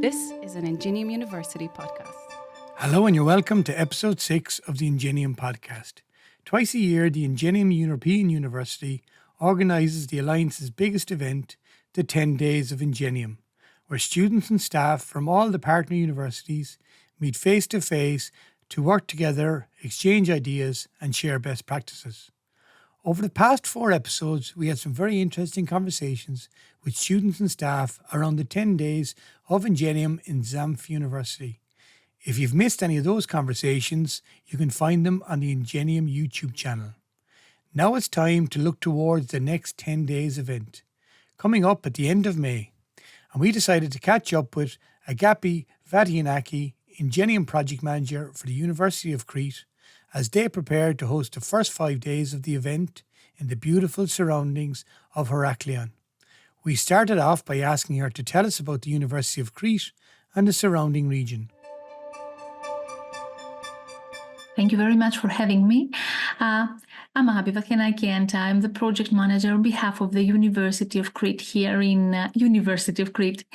This is an Ingenium University podcast. Hello and you're welcome to episode 6 of the Ingenium podcast. Twice a year, the Ingenium European University organises the Alliance's biggest event, the 10 Days of Ingenium, where students and staff from all the partner universities meet face to face to work together, exchange ideas and share best practices. Over the past 4 episodes, we had some very interesting conversations with students and staff around the 10 days of Ingenium in Xanth University. If you've missed any of those conversations, you can find them on the Ingenium YouTube channel. Now it's time to look towards the next 10 days event, coming up at the end of May. And we decided to catch up with Agapi Vathianaki, Ingenium Project Manager for the University of Crete, as they prepared to host the first 5 days of the event in the beautiful surroundings of Heraklion. We started off by asking her to tell us about the University of Crete and the surrounding region. Thank you very much for having me. I'm Agapi Vathianaki and I'm the project manager on behalf of the University of Crete here in University of Crete.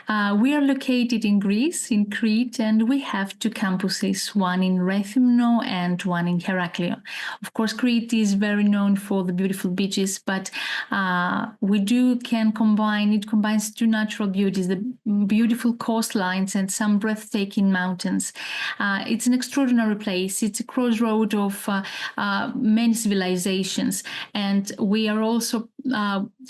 We are located in Greece, in Crete, and we have 2 campuses, one in Rethymno and one in Heraklion. Of course, Crete is very known for the beautiful beaches, but it combines 2 natural beauties, the beautiful coastlines and some breathtaking mountains. It's an extraordinary place. It's a crossroad of many civilizations, and we are also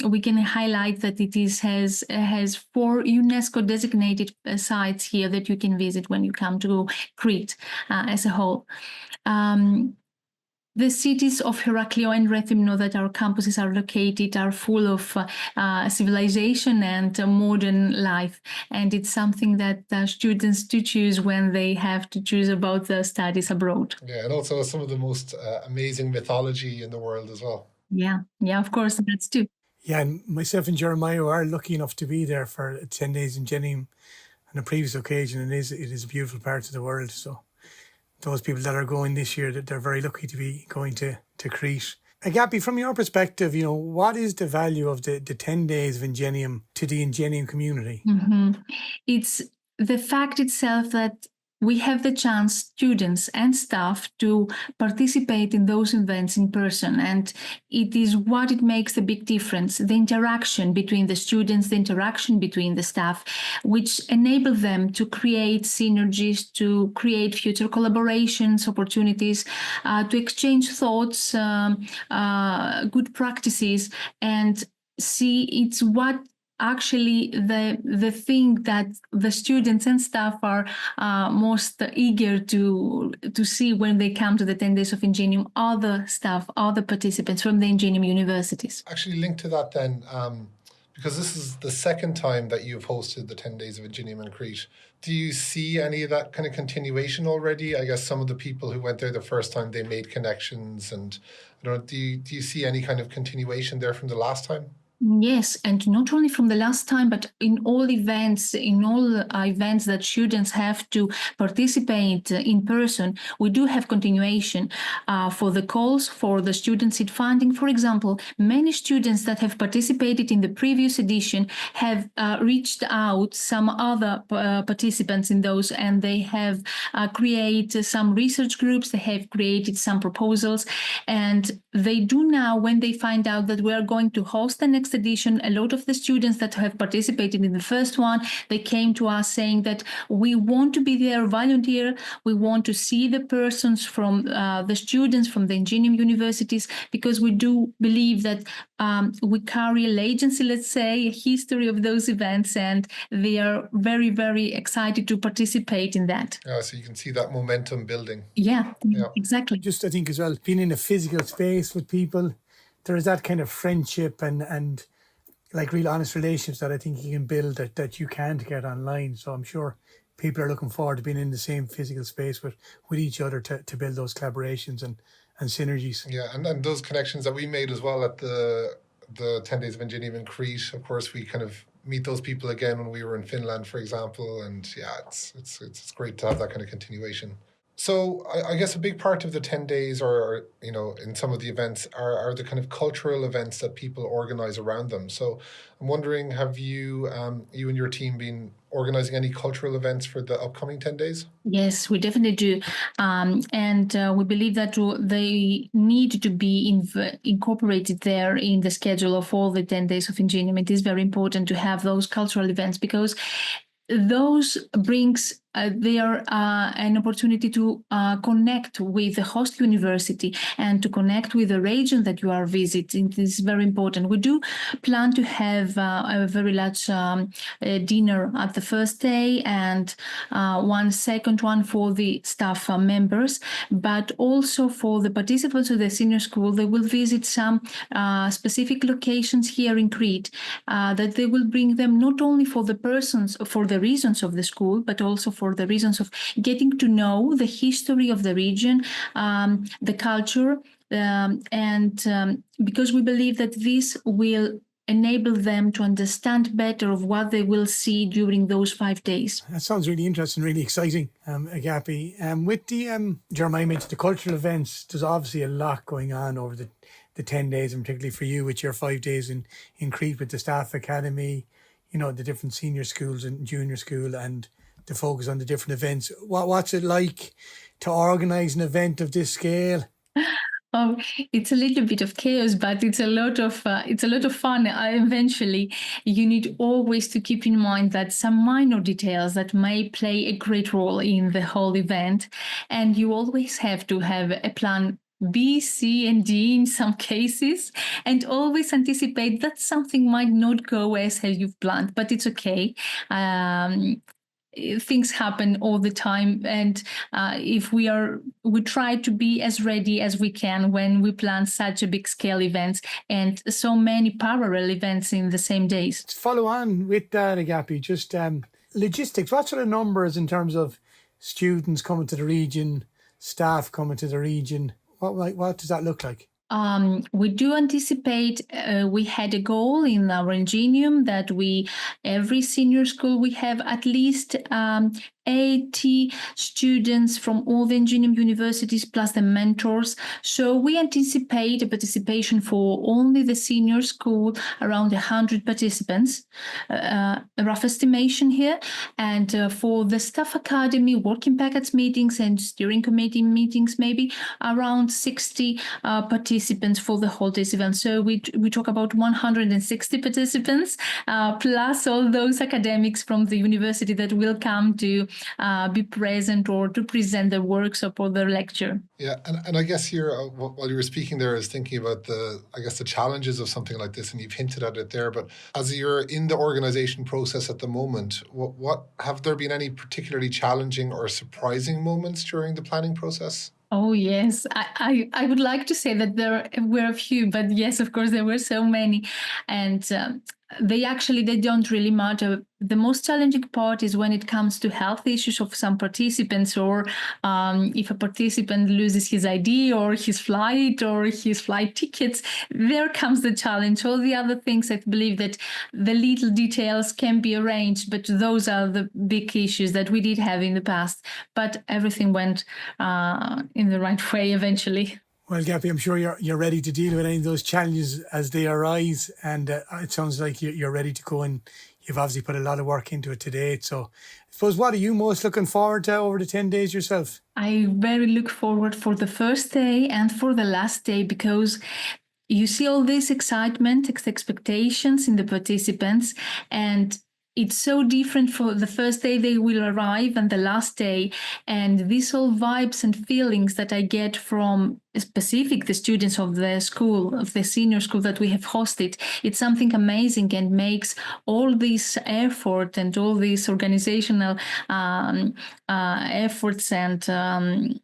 we can highlight that it has 4 UNESCO designated sites here that you can visit when you come to Crete as a whole. The cities of Heraklion and Rethymno that our campuses are located are full of civilization and modern life. And it's something that students do choose when they have to choose about their studies abroad. Yeah, and also some of the most amazing mythology in the world as well. Yeah, of course, that's too. Yeah, and myself and Jeremiah are lucky enough to be there for 10 days in Ingenium on a previous occasion, and it is a beautiful part of the world. So those people that are going this year, that they're very lucky to be going to Crete. Agapi, from your perspective, what is the value of the 10 days of Ingenium to the Ingenium community? Mm-hmm. It's the fact itself that we have the chance, students and staff, to participate in those events in person. And it is what it makes a big difference, the interaction between the students, the interaction between the staff, which enable them to create synergies, to create future collaborations, opportunities, to exchange thoughts, good practices, and see it's what actually the thing that the students and staff are most eager to see when they come to the 10 days of Ingenium, all the staff, all the participants from the Ingenium universities. Actually linked to that then, because this is the second time that you've hosted the 10 Days of Ingenium in Crete, do you see any of that kind of continuation already? I guess some of the people who went there the first time, they made connections, and do you see any kind of continuation there from the last time? Yes, and not only from the last time, but in all events that students have to participate in person, we do have continuation for the calls, for the student seed funding. For example, many students that have participated in the previous edition have reached out some other participants in those, and they have created some research groups, they have created some proposals, and they do now, when they find out that we are going to host the next edition, a lot of the students that have participated in the first one, they came to us saying that we want to be there, volunteer, we want to see the persons from the students from the Ingenium universities, because we do believe that we carry a legacy, let's say, a history of those events, and they are very, very excited to participate in that. Yeah, so you can see that momentum building. Yeah, exactly. Just, I think as well, being in a physical space with people, there is that kind of friendship and like real honest relationships that I think you can build that you can't get online. So I'm sure people are looking forward to being in the same physical space with each other to build those collaborations and synergies. Yeah, and those connections that we made as well at the 10 Days of Ingenium in Crete, of course, we kind of meet those people again when we were in Finland, for example. And yeah, it's great to have that kind of continuation. So I guess a big part of the 10 days or, in some of the events are the kind of cultural events that people organize around them. So I'm wondering, have you and your team been organizing any cultural events for the upcoming 10 days? Yes, we definitely do. And we believe that they need to be incorporated there in the schedule of all the 10 days of Ingenium. It is very important to have those cultural events because those brings there an opportunity to connect with the host university and to connect with the region that you are visiting. This is very important. We do plan to have a very large dinner at the first day and one second one for the staff members, but also for the participants of the senior school. They will visit some specific locations here in Crete that they will bring them not only for the reasons of the school, but also for the reasons of getting to know the history of the region, the culture, and because we believe that this will enable them to understand better of what they will see during those 5 days. That sounds really interesting, really exciting, Agapi. With the Jeremiah mentioned the cultural events, there's obviously a lot going on over the 10 days, and particularly for you with your 5 days in Crete with the staff academy, the different senior schools and junior school, and the focus on the different events. What's it like to organise an event of this scale? Oh, it's a little bit of chaos, but it's a lot of fun. Eventually, you need always to keep in mind that some minor details that may play a great role in the whole event, and you always have to have a plan B, C, and D in some cases, and always anticipate that something might not go as you've planned, but it's okay. Things happen all the time, and if we try to be as ready as we can when we plan such a big scale events and so many parallel events in the same days. To follow on with that, Agapi, just logistics. What sort of numbers in terms of students coming to the region, staff coming to the region? What does that look like? We do anticipate, we had a goal in our Ingenium that every senior school, we have at least 80 students from all the Ingenium universities plus the mentors. So we anticipate a participation for only the senior school, around 100 participants, a rough estimation here. And for the staff academy, working packets meetings and steering committee meetings, maybe around 60 participants for the whole days event. So we talk about 160 participants, plus all those academics from the university that will come to be present or to present their workshop or their lecture. Yeah, and I guess here, while you were speaking there, I was thinking about the challenges of something like this, and you've hinted at it there. But as you're in the organisation process at the moment, what have there been any particularly challenging or surprising moments during the planning process? Oh, yes. I would like to say that there were a few, but yes, of course, there were so many. And they don't really matter. The most challenging part is when it comes to health issues of some participants, or if a participant loses his ID or his flight tickets, there comes the challenge. All the other things, I believe that the little details can be arranged, but those are the big issues that we did have in the past. But everything went in the right way eventually. Well, Agapi, I'm sure you're ready to deal with any of those challenges as they arise, and it sounds like you're ready to go, and you've obviously put a lot of work into it to date. So I suppose, what are you most looking forward to over the 10 days yourself? I very look forward for the first day and for the last day, because you see all this excitement, expectations in the participants, and it's so different for the first day they will arrive and the last day. And these all vibes and feelings that I get from the students of the school, of the senior school that we have hosted, it's something amazing and makes all this effort and all these organizational efforts and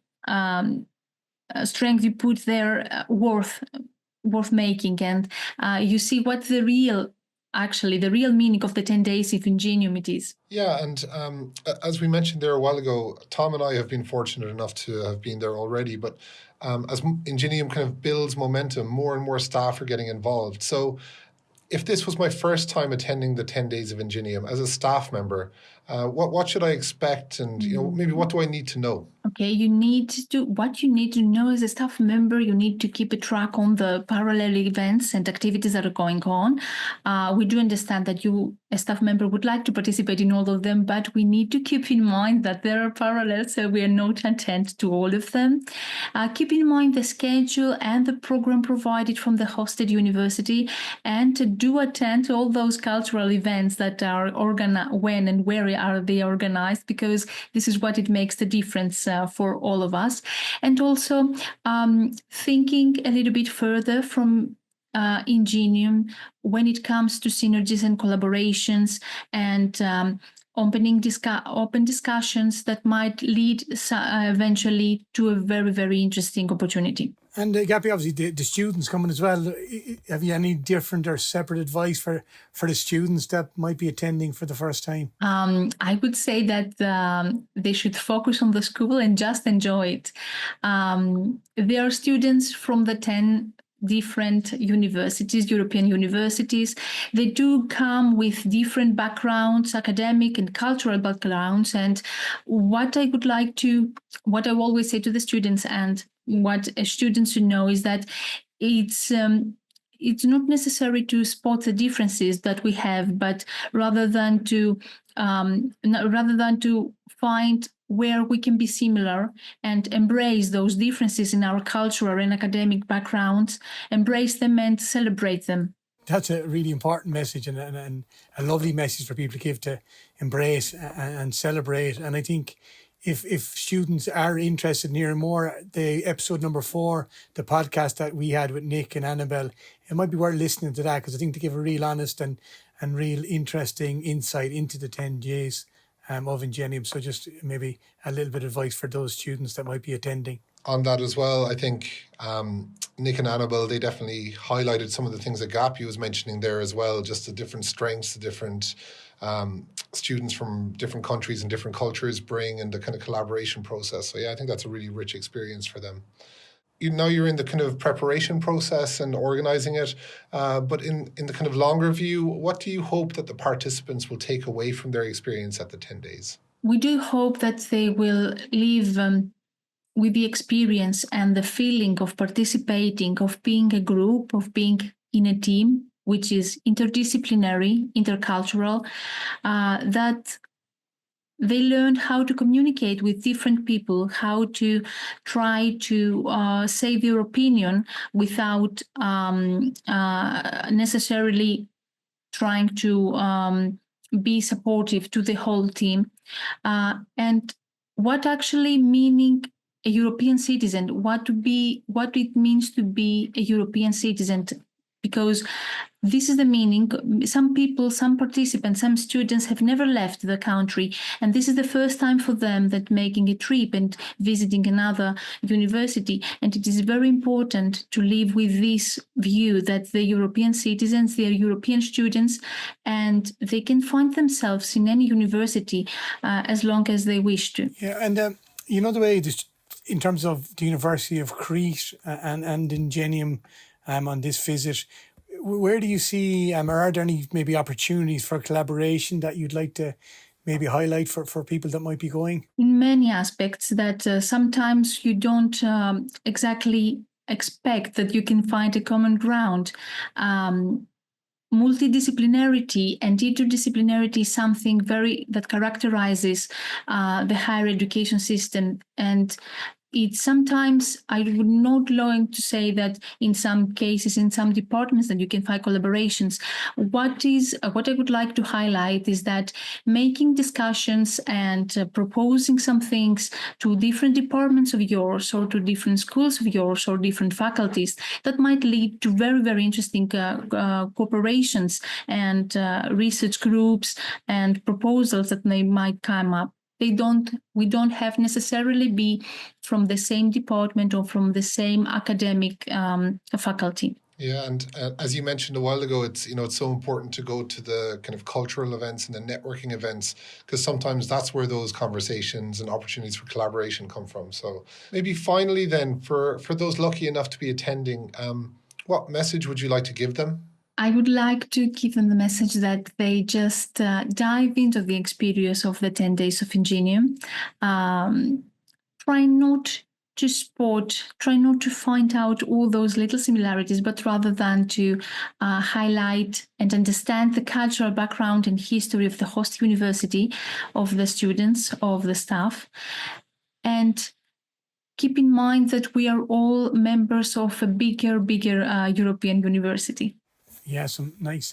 strength you put there worth making. And you see what the real meaning of the 10 days of Ingenium it is. Yeah, and as we mentioned there a while ago, Tom and I have been fortunate enough to have been there already, but as Ingenium kind of builds momentum, more and more staff are getting involved. So if this was my first time attending the 10 Days of Ingenium as a staff member, what should I expect, and maybe what do I need to know? Okay, what you need to know as a staff member, you need to keep a track on the parallel events and activities that are going on. We do understand that you, a staff member, would like to participate in all of them, but we need to keep in mind that there are parallels, so we are not attend to all of them. Keep in mind the schedule and the program provided from the hosted university, and do attend all those cultural events that are organized, when and where are they organized, because this is what it makes the difference for all of us. And also thinking a little bit further from Ingenium when it comes to synergies and collaborations, and open discussions that might lead eventually to a very, very interesting opportunity. And Agapi, obviously the students coming as well. Have you any different or separate advice for the students that might be attending for the first time? I would say that they should focus on the school and just enjoy it. There are students from the 10 different universities, European universities. They do come with different backgrounds, academic and cultural backgrounds. And what I always say to the students, and what students should know, is that it's not necessary to spot the differences that we have, but rather than to find where we can be similar and embrace those differences in our cultural and academic backgrounds, embrace them and celebrate them. That's a really important message, and a lovely message for people to give, to embrace and celebrate. And I think if students are interested in hearing more, the episode number 4, the podcast that we had with Nick and Annabelle, it might be worth listening to that, because I think they give a real honest and real interesting insight into the 10 days of Ingenium. So just maybe a little bit of advice for those students that might be attending. On that as well, I think Nick and Annabelle, they definitely highlighted some of the things that Agapi was mentioning there as well, just the different strengths, the different students from different countries and different cultures bring, and the kind of collaboration process. So yeah, I think that's a really rich experience for them. Now you're in the kind of preparation process and organising it, but in the kind of longer view, what do you hope that the participants will take away from their experience at the 10 days? We do hope that they will leave with the experience and the feeling of participating, of being a group, of being in a team, which is interdisciplinary, intercultural, that they learn how to communicate with different people, how to try to say their opinion without necessarily trying to be supportive to the whole team. And what actually meaning a European citizen, what it means to be a European citizen, because this is the meaning. Some people, some participants, some students have never left the country, and this is the first time for them that making a trip and visiting another university. And it is very important to live with this view that they're European citizens, they're European students, and they can find themselves in any university as long as they wish to. Yeah, and the way just in terms of the University of Crete and Ingenium on this visit, where do you see, or are there any maybe opportunities for collaboration that you'd like to maybe highlight for people that might be going? In many aspects that sometimes you don't exactly expect that you can find a common ground. Multidisciplinarity and interdisciplinarity is something that characterizes the higher education system, and it's sometimes, I would not like to say that in some cases, in some departments, that you can find collaborations. What I would like to highlight is that making discussions and proposing some things to different departments of yours, or to different schools of yours, or different faculties, that might lead to very, very interesting cooperations and research groups and proposals that they might come up. We don't have necessarily be from the same department or from the same academic faculty. Yeah, and as you mentioned a while ago, it's so important to go to the kind of cultural events and the networking events, because sometimes that's where those conversations and opportunities for collaboration come from. So maybe finally then, for those lucky enough to be attending, what message would you like to give them? I would like to give them the message that they just dive into the experience of the 10 days of Ingenium. Try not to try not to find out all those little similarities, but rather than to highlight and understand the cultural background and history of the host university, of the students, of the staff. And keep in mind that we are all members of a bigger European university. Yeah, some nice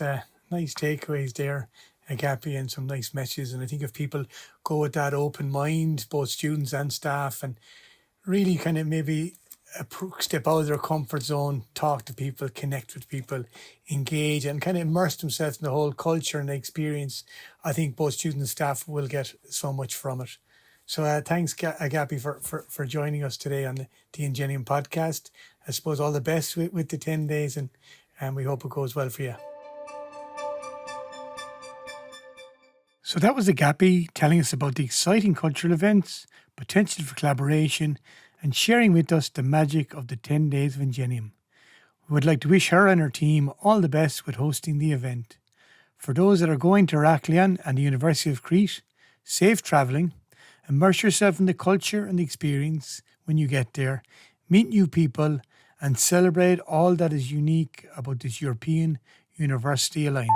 takeaways there, Agapi, and some nice messages. And I think if people go with that open mind, both students and staff, and really kind of maybe step out of their comfort zone, talk to people, connect with people, engage, and kind of immerse themselves in the whole culture and the experience, I think both students and staff will get so much from it. So thanks, Agapi, for joining us today on the Ingenium podcast. I suppose all the best with the 10 days, and we hope it goes well for you. So that was Agapi telling us about the exciting cultural events, potential for collaboration, and sharing with us the magic of the 10 days of Ingenium. We would like to wish her and her team all the best with hosting the event. For those that are going to Heraklion and the University of Crete, safe travelling, immerse yourself in the culture and the experience when you get there, meet new people, and celebrate all that is unique about this European University Alliance.